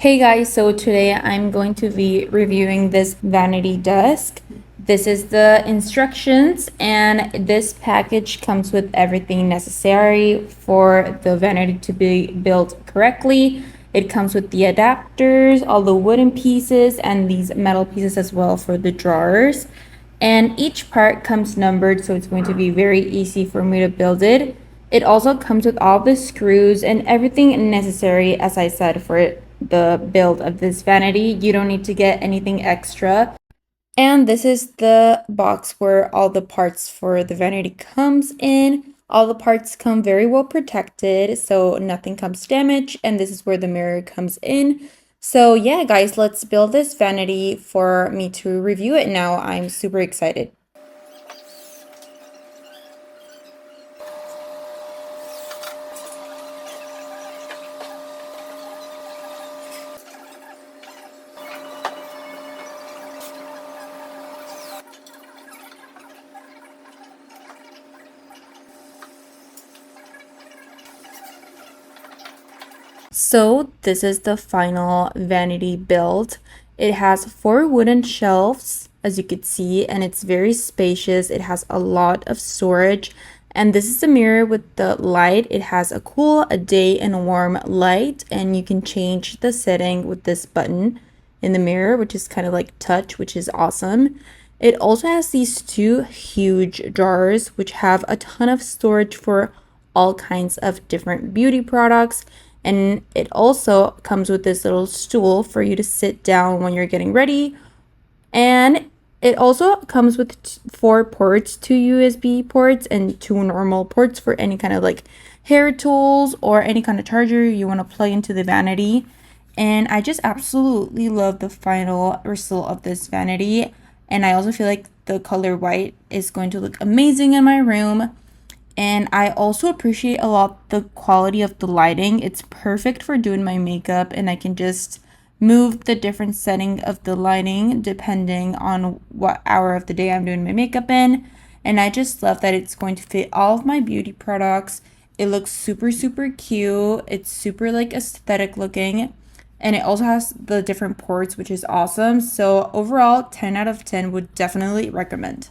Hey guys, so today I'm going to be reviewing this Vanity Desk. This is the instructions, and this package comes with everything necessary for the vanity to be built correctly. It comes with the adapters, all the wooden pieces, and these metal pieces as well for the drawers. And each part comes numbered, so it's going to be very easy for me to build it. It also comes with all the screws and everything necessary, as I said, for the build of this vanity. You don't need to get anything extra. And this is the box where all the parts for the vanity comes in. All the parts come very well protected, so nothing comes damaged. And this is where the mirror comes in. So yeah, guys, let's build this vanity for me to review it now. I'm super excited. So this is the final vanity build. It has 4 wooden shelves, as you could see, and it's very spacious. It has a lot of storage. And this is the mirror with the light. It has a cool, a day, and a warm light. And you can change the setting with this button in the mirror, which is kind of like touch, which is awesome. It also has these 2 huge drawers, which have a ton of storage for all kinds of different beauty products. And it also comes with this little stool for you to sit down when you're getting ready. And it also comes with 4 ports, 2 USB ports and 2 normal ports for any kind of like hair tools or any kind of charger you want to plug into the vanity. And I just absolutely love the final result of this vanity. And I also feel like the color white is going to look amazing in my room. And I also appreciate a lot the quality of the lighting. It's perfect for doing my makeup, and I can just move the different setting of the lighting depending on what hour of the day I'm doing my makeup in. And I just love that it's going to fit all of my beauty products. It looks super, super cute. It's super like aesthetic looking. And it also has the different ports, which is awesome. So overall, 10 out of 10 would definitely recommend.